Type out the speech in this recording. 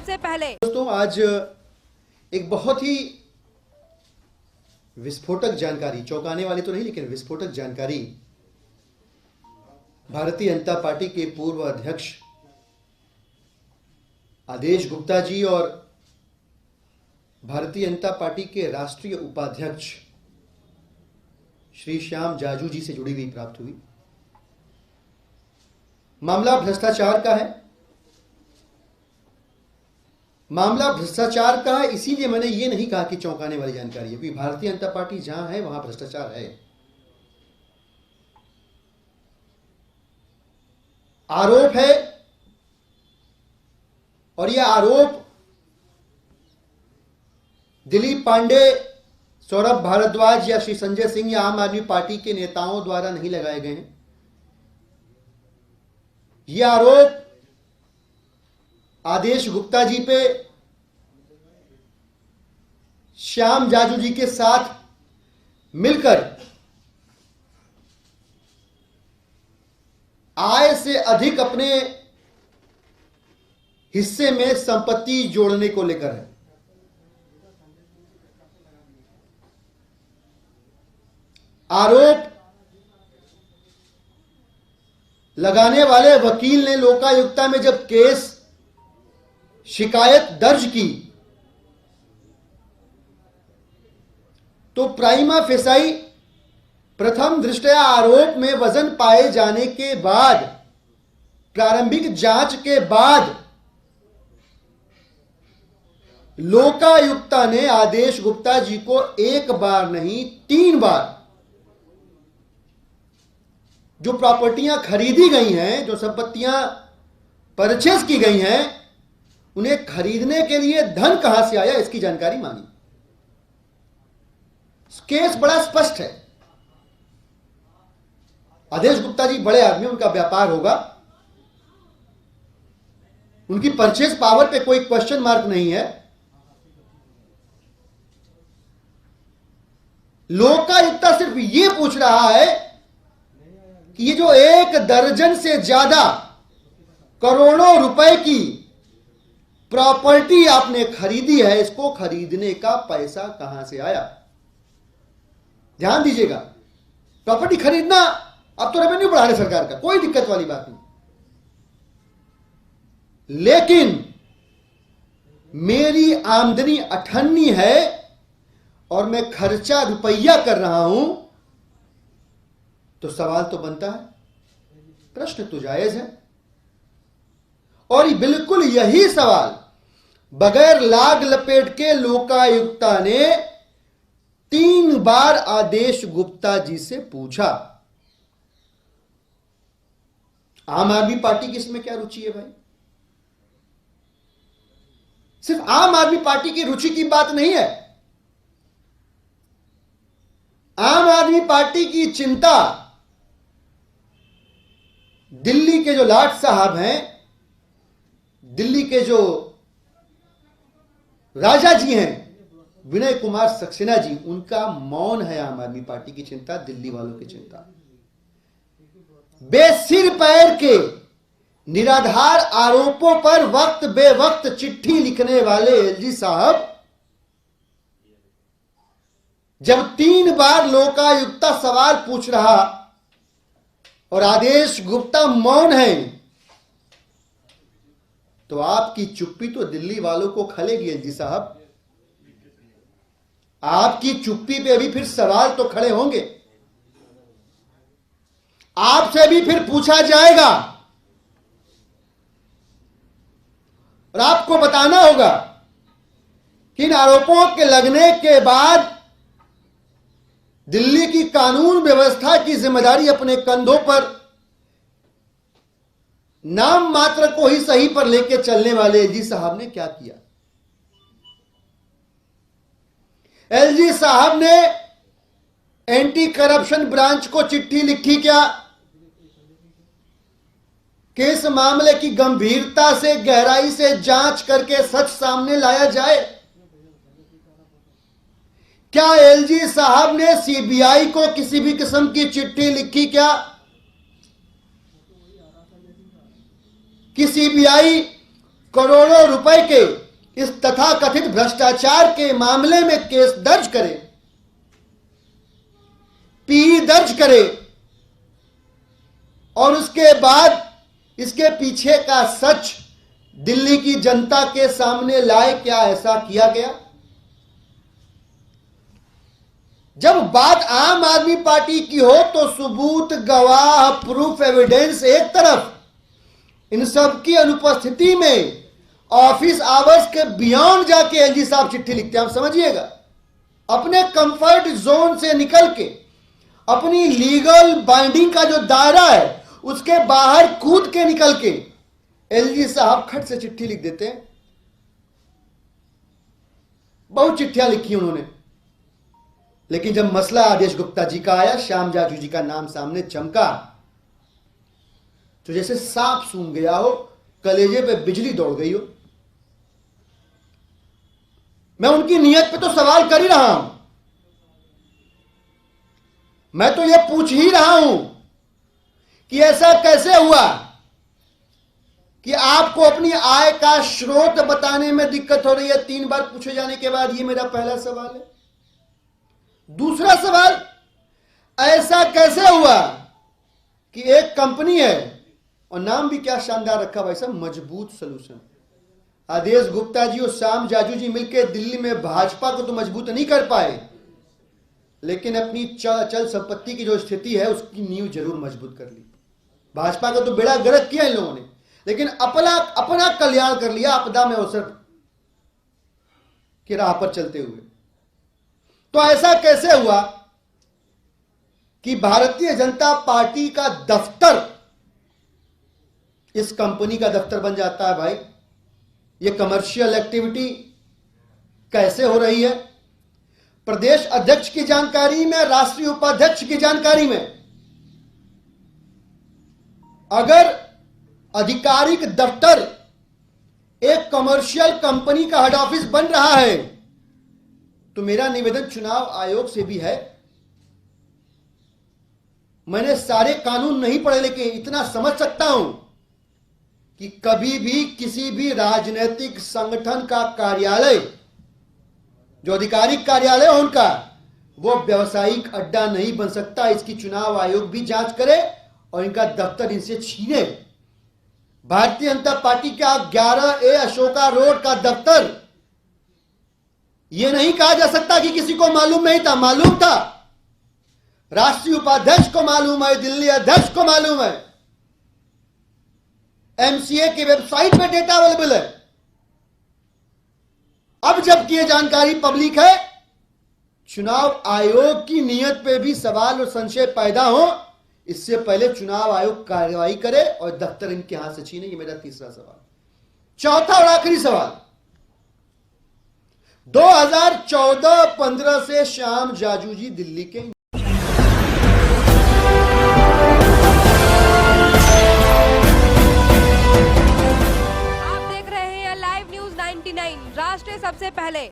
सबसे पहले। दोस्तों, आज एक बहुत ही विस्फोटक जानकारी, चौंकाने वाली तो नहीं लेकिन विस्फोटक जानकारी भारतीय जनता पार्टी के पूर्व अध्यक्ष आदेश गुप्ता जी और भारतीय जनता पार्टी के राष्ट्रीय उपाध्यक्ष श्री श्याम जाजू जी से जुड़ी हुई प्राप्त हुई। मामला भ्रष्टाचार का है। मामला भ्रष्टाचार का है, इसीलिए मैंने ये नहीं कहा कि चौंकाने वाली जानकारी है, क्योंकि भारतीय जनता पार्टी जहां है वहां भ्रष्टाचार है। आरोप है और यह आरोप दिलीप पांडे, सौरभ भारद्वाज या श्री संजय सिंह या आम आदमी पार्टी के नेताओं द्वारा नहीं लगाए गए हैं। यह आरोप आदेश गुप्ता जी पे श्याम जाजू जी के साथ मिलकर आय से अधिक अपने हिस्से में संपत्ति जोड़ने को लेकर है। आरोप लगाने वाले वकील ने लोकायुक्ता में जब केस शिकायत दर्ज की तो प्राइमा फेसाई प्रथम दृष्टया आरोप में वजन पाए जाने के बाद, प्रारंभिक जांच के बाद लोकायुक्ता ने आदेश गुप्ता जी को एक बार नहीं 3 बार जो प्रॉपर्टियां खरीदी गई हैं, जो संपत्तियां परचेज की गई हैं, उन्हें खरीदने के लिए धन कहां से आया इसकी जानकारी मांगी। केस बड़ा स्पष्ट है। आदेश गुप्ता जी बड़े आदमी, उनका व्यापार होगा, उनकी परचेज पावर पे कोई क्वेश्चन मार्क नहीं है। लोकायुक्ता सिर्फ ये पूछ रहा है कि ये जो 1 दर्जन से ज्यादा करोड़ों रुपए की प्रॉपर्टी आपने खरीदी है, इसको खरीदने का पैसा कहां से आया। ध्यान दीजिएगा, प्रॉपर्टी खरीदना अब तो रेवेन्यू बढ़ा रहे सरकार का, कोई दिक्कत वाली बात नहीं, लेकिन मेरी आमदनी 98 है और मैं खर्चा रुपया कर रहा हूं, तो सवाल तो बनता है, प्रश्न तो जायज है। और बिल्कुल यही सवाल बगैर लाग लपेट के लोकायुक्ता ने 3 बार आदेश गुप्ता जी से पूछा। आम आदमी पार्टी की इसमें क्या रुचि है भाई? सिर्फ आम आदमी पार्टी की रुचि की बात नहीं है। आम आदमी पार्टी की चिंता दिल्ली के जो लाट साहब हैं, दिल्ली के जो राजा जी हैं, विनय कुमार सक्सेना जी, उनका मौन है आम आदमी पार्टी की चिंता, दिल्ली वालों की चिंता। बेसिर पैर के निराधार आरोपों पर वक्त बेवक्त चिट्ठी लिखने वाले एलजी साहब जब 3 बार लोकायुक्ता सवाल पूछ रहा और आदेश गुप्ता मौन है, तो आपकी चुप्पी तो दिल्ली वालों को खलेगी एलजी साहब। आपकी चुप्पी पे भी फिर सवाल तो खड़े होंगे, आपसे भी फिर पूछा जाएगा और आपको बताना होगा कि इन आरोपों के लगने के बाद दिल्ली की कानून व्यवस्था की जिम्मेदारी अपने कंधों पर नाम मात्र को ही सही पर लेकर चलने वाले एलजी साहब ने क्या किया। एलजी साहब ने एंटी करप्शन ब्रांच को चिट्ठी लिखी क्या कि इस मामले की गंभीरता से, गहराई से जांच करके सच सामने लाया जाए। क्या एलजी साहब ने सीबीआई को किसी भी किस्म की चिट्ठी लिखी क्या कि सीबीआई करोड़ों रुपए के इस तथाकथित भ्रष्टाचार के मामले में केस दर्ज करे, पीई दर्ज करे और उसके बाद इसके पीछे का सच दिल्ली की जनता के सामने लाए। क्या ऐसा किया गया? जब बात आम आदमी पार्टी की हो तो सबूत, गवाह, प्रूफ, एविडेंस एक तरफ, इन सब की अनुपस्थिति में ऑफिस आवर्स के बियॉन्ड जाके एलजी साहब चिट्ठी लिखते हैं। आप समझिएगा, अपने कंफर्ट जोन से निकल के, अपनी लीगल बाइंडिंग का जो दायरा है उसके बाहर कूद के निकल के एलजी साहब खट से चिट्ठी लिख देते हैं। बहुत चिट्ठियां लिखी उन्होंने, लेकिन जब मसला आदेश गुप्ता जी का आया, श्याम जाजू जी का नाम सामने चमका, तो जैसे सांप सूंघ गया हो, कलेजे पे बिजली दौड़ गई हो। मैं उनकी नीयत पे तो सवाल कर ही रहा हूं, मैं तो यह पूछ ही रहा हूं कि ऐसा कैसे हुआ कि आपको अपनी आय का स्रोत बताने में दिक्कत हो रही है 3 बार पूछे जाने के बाद। यह मेरा पहला सवाल है। दूसरा सवाल, ऐसा कैसे हुआ कि एक कंपनी है, और नाम भी क्या शानदार रखा भाई साहब, मजबूत सॉल्यूशन। आदेश गुप्ता जी और श्याम जाजू जी मिलकर दिल्ली में भाजपा को तो मजबूत नहीं कर पाए, लेकिन अपनी चल संपत्ति की जो स्थिति है उसकी नींव जरूर मजबूत कर ली। भाजपा का तो बेड़ा गर्क किया इन लोगों ने, लेकिन अपना कल्याण कर लिया आपदा में अवसर की राह पर चलते हुए। तो ऐसा कैसे हुआ कि भारतीय जनता पार्टी का दफ्तर इस कंपनी का दफ्तर बन जाता है? भाई, यह कमर्शियल एक्टिविटी कैसे हो रही है? प्रदेश अध्यक्ष की जानकारी में, राष्ट्रीय उपाध्यक्ष की जानकारी में, अगर आधिकारिक दफ्तर एक कमर्शियल कंपनी का हेड ऑफिस बन रहा है, तो मेरा निवेदन चुनाव आयोग से भी है। मैंने सारे कानून नहीं पढ़े, लेकिन इतना समझ सकता हूं कि कभी भी किसी भी राजनीतिक संगठन का कार्यालय, जो आधिकारिक कार्यालय हो उनका, वो व्यवसायिक अड्डा नहीं बन सकता। इसकी चुनाव आयोग भी जांच करे और इनका दफ्तर इनसे छीने। भारतीय जनता पार्टी का 11A अशोका रोड का दफ्तर, यह नहीं कहा जा सकता कि किसी को मालूम नहीं था, मालूम था। राष्ट्रीय उपाध्यक्ष को मालूम है, दिल्ली अध्यक्ष को मालूम है, एमसीए की वेबसाइट पे डेटा अवेलेबल है। अब जबकि यह जानकारी पब्लिक है, चुनाव आयोग की नीयत पे भी सवाल और संशय पैदा हो, इससे पहले चुनाव आयोग कार्रवाई करे और दफ्तर इनके हाथ से छीने। ये मेरा तीसरा सवाल। चौथा और आखिरी सवाल, 2014-15 से श्याम जाजू जी दिल्ली के आप देख रहे हैं लाइव न्यूज 99, राष्ट्र सबसे पहले।